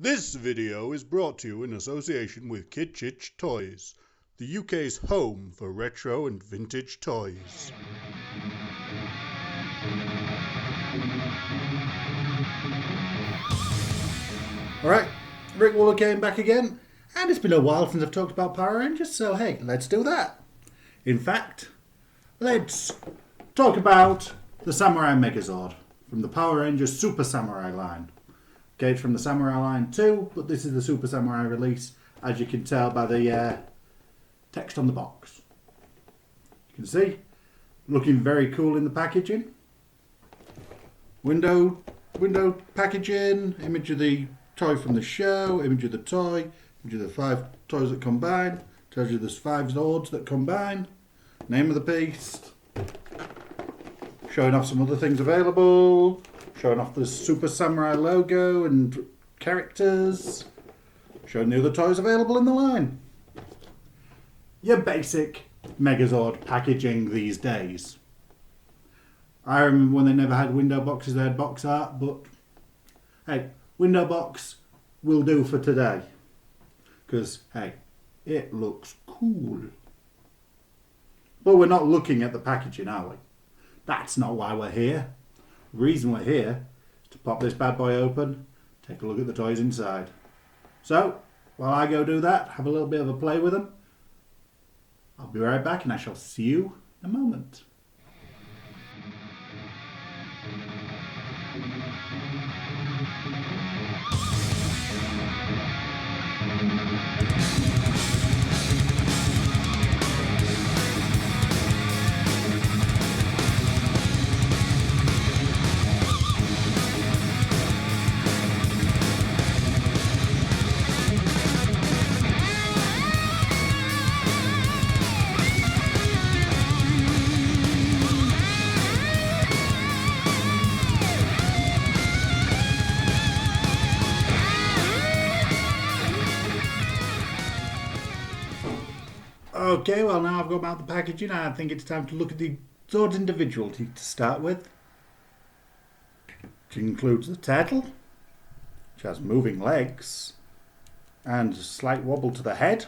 This video is brought to you in association with Kitchich Toys, the UK's home for retro and vintage toys. Alright, Rick Waller came back again, and it's been a while since I've talked about Power Rangers, so hey, let's do that. In fact, let's talk about the Samurai Megazord from the Power Rangers Super Samurai line. Okay, it's from the Samurai line too, but this is the Super Samurai release, as you can tell by the text on the box. You can see, looking very cool in the packaging. Window packaging, image of the toy from the show, image of the toy, image of the 5 toys that combine, tells you there's 5 Zords that combine, name of the piece, showing off some other things available, showing off the Super Samurai logo and characters, showing the other toys available in the line. Your basic Megazord packaging these days. I remember when they never had window boxes, they had box art, but hey, window box will do for today. Because, hey, it looks cool. But we're not looking at the packaging, are we? That's not why we're here. The reason we're here is to pop this bad boy open, take a look at the toys inside. So, while I go do that, have a little bit of a play with them, I'll be right back and I shall see you in a moment. Okay, well now I've got out the packaging, I think it's time to look at the Zords individually to start with. Which includes the turtle, which has moving legs, and a slight wobble to the head.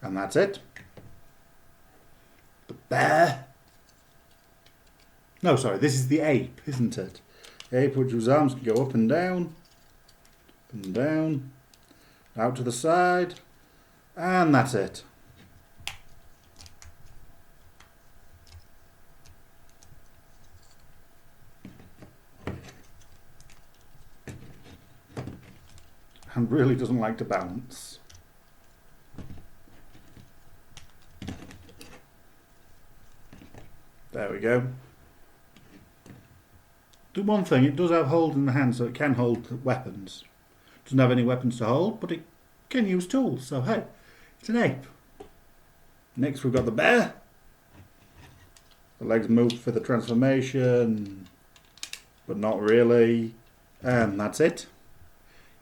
And that's it. The bear. No, sorry, this is the ape, isn't it? The ape whose arms can go up and down, out to the side, and that's it. And really doesn't like to bounce. There we go. The one thing, it does have hold in the hand, so it can hold weapons. Doesn't have any weapons to hold, but it can use tools, so hey, it's an ape. Next we've got the bear. The legs moved for the transformation, but not really. And that's it.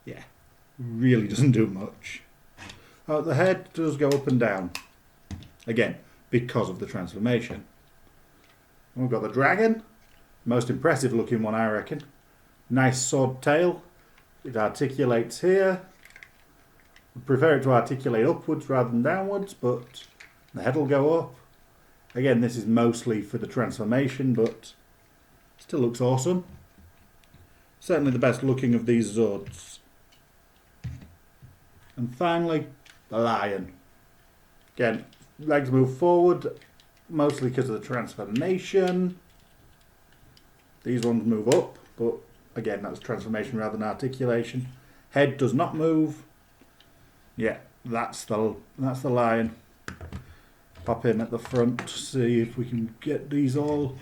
Yeah, really doesn't do much. Oh, the head does go up and down. Again, because of the transformation. And we've got the dragon. Most impressive looking one, I reckon. Nice sword tail. It articulates here. I prefer it to articulate upwards rather than downwards, but the head will go up. Again, this is mostly for the transformation, but still looks awesome. Certainly the best looking of these Zords. And finally, the lion. Again, legs move forward, mostly because of the transformation. These ones move up, but again, that's transformation rather than articulation. Head does not move. Yeah, that's the lion. Pop in at the front to see if we can get these all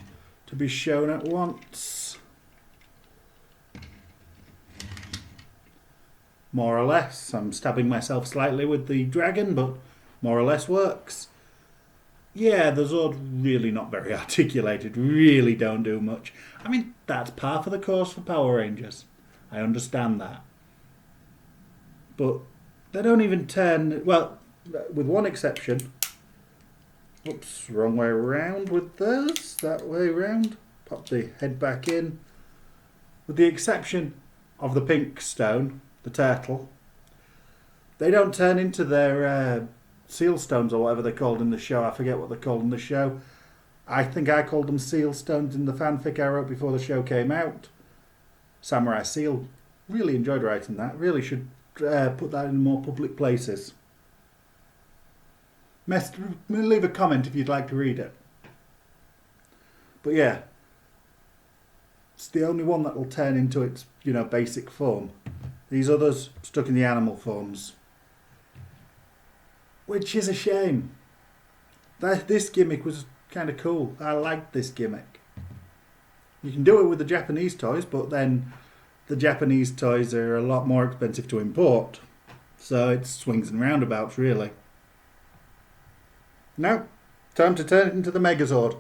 to be shown at once. More or less. I'm stabbing myself slightly with the dragon, but more or less works. Yeah, the Zord really not very articulated. Really don't do much. I mean, that's par for the course for Power Rangers. I understand that. But they don't even turn... Well, with one exception. Oops, wrong way around with this. That way around. Pop the head back in. With the exception of the pink stone, the turtle, they don't turn into their seal stones or whatever they're called in the show. I forget what they're called in the show. I think I called them seal stones in the fanfic I wrote before the show came out. Samurai Seal. Really enjoyed writing that. Really should put that in more public places. Leave a comment if you'd like to read it. But yeah, it's the only one that will turn into its, basic form. These others stuck in the animal forms. Which is a shame. This gimmick was kind of cool. I liked this gimmick. You can do it with the Japanese toys, but then the Japanese toys are a lot more expensive to import. So it swings and roundabouts, really. Now, time to turn it into the Megazord.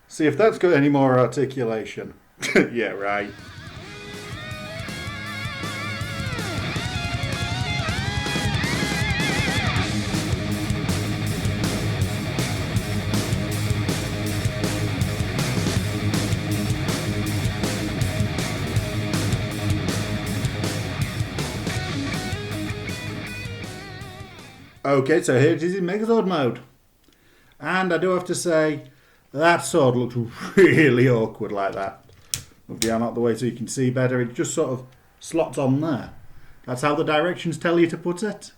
See if that's got any more articulation. Yeah, right. Okay, so here it is in Megazord mode. And I do have to say, that sword looks really awkward like that. Move the arm out the way so you can see better. It just sort of slots on there. That's how the directions tell you to put it.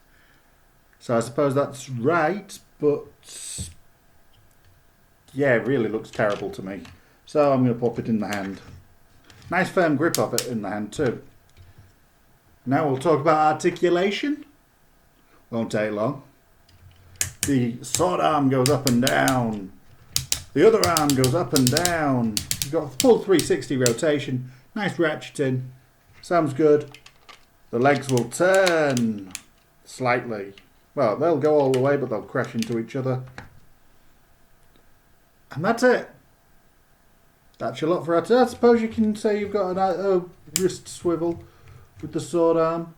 So I suppose that's right, but yeah, it really looks terrible to me. So I'm going to pop it in the hand. Nice firm grip of it in the hand too. Now we'll talk about articulation. Won't take long. The sword arm goes up and down. The other arm goes up and down. You've got a full 360 rotation. Nice ratcheting. Sounds good. The legs will turn slightly. Well, they'll go all the way, but they'll crash into each other. And that's it. That's your lot for I suppose you can say you've got a wrist swivel with the sword arm,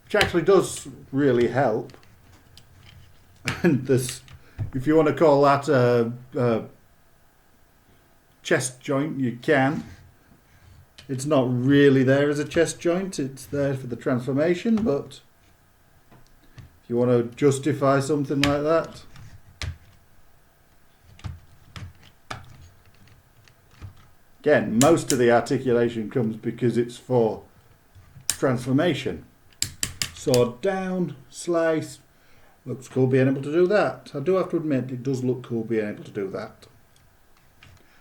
which actually does really help. And this, if you want to call that a chest joint, you can. It's not really there as a chest joint, it's there for the transformation, but if you want to justify something like that. Again, most of the articulation comes because it's for transformation. Sword down, slice. Looks cool being able to do that. I do have to admit, it does look cool being able to do that.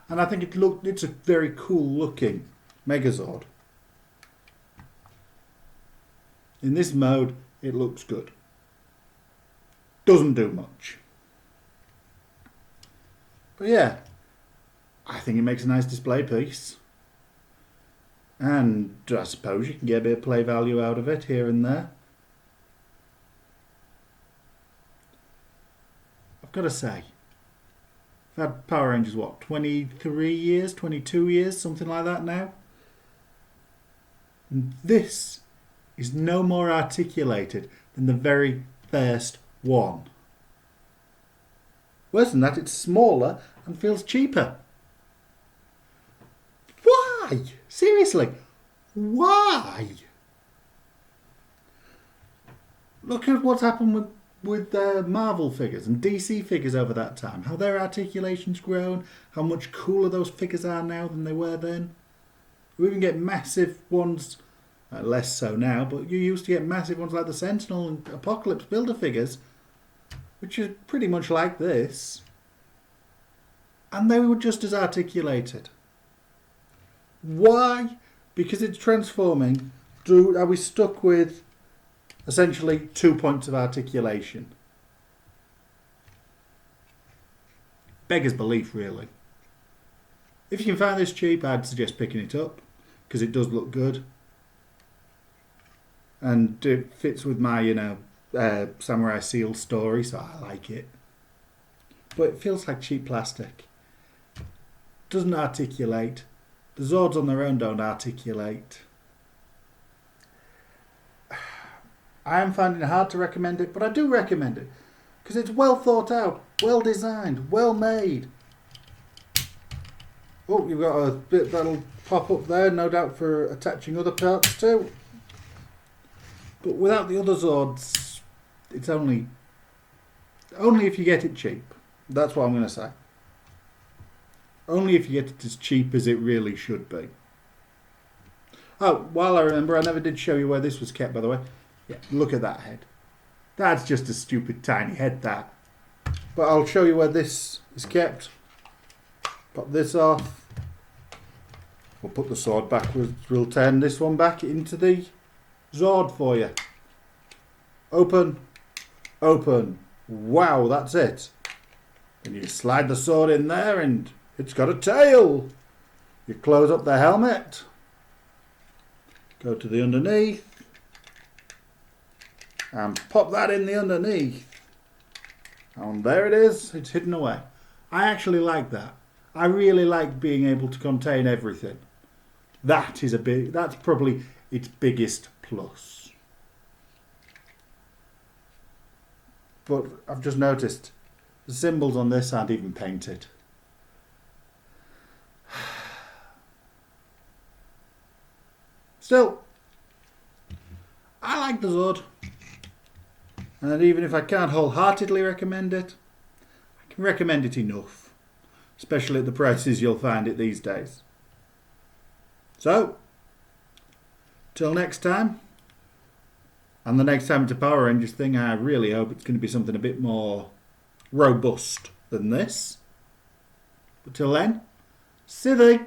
And I think it's a very cool looking Megazord. In this mode, it looks good. Doesn't do much. But yeah, I think it makes a nice display piece. And I suppose you can get a bit of play value out of it here and there. I've got to say, I've had Power Rangers, 23 years, 22 years, something like that now. And this is no more articulated than the very first one. Worse than that, it's smaller and feels cheaper. Why? Seriously, why? Look at what's happened with Marvel figures and DC figures over that time. How their articulation's grown, how much cooler those figures are now than they were then. We even get massive ones, less so now, but you used to get massive ones like the Sentinel and Apocalypse Builder figures, which are pretty much like this. And they were just as articulated. Why? Because it's transforming. Are we stuck with essentially 2 points of articulation? Beggars belief, really. If you can find this cheap, I'd suggest picking it up, because it does look good. And it fits with my, Samurai Seal story, so I like it. But it feels like cheap plastic. Doesn't articulate. The Zords on their own don't articulate. I am finding it hard to recommend it, but I do recommend it. Because it's well thought out, well designed, well made. Oh, you've got a bit that'll pop up there, no doubt for attaching other parts too. But without the other Zords, it's only if you get it cheap. That's what I'm going to say. Only if you get it as cheap as it really should be. Oh, while I remember, I never did show you where this was kept, by the way. Yeah, look at that head. That's just a stupid tiny head, that. But I'll show you where this is kept. Pop this off. We'll put the sword backwards. We'll turn this one back into the Zord for you. Open. Open. Wow, that's it. And you slide the sword in there and it's got a tail. You close up the helmet. Go to the underneath. And pop that in the underneath. And there it is. It's hidden away. I actually like that. I really like being able to contain everything. That's probably its biggest plus. But I've just noticed the symbols on this aren't even painted. Still, I like the Zord. And even if I can't wholeheartedly recommend it, I can recommend it enough. Especially at the prices you'll find it these days. So, till next time. And the next time it's a Power Rangers thing, I really hope it's going to be something a bit more robust than this. But till then, Sithy!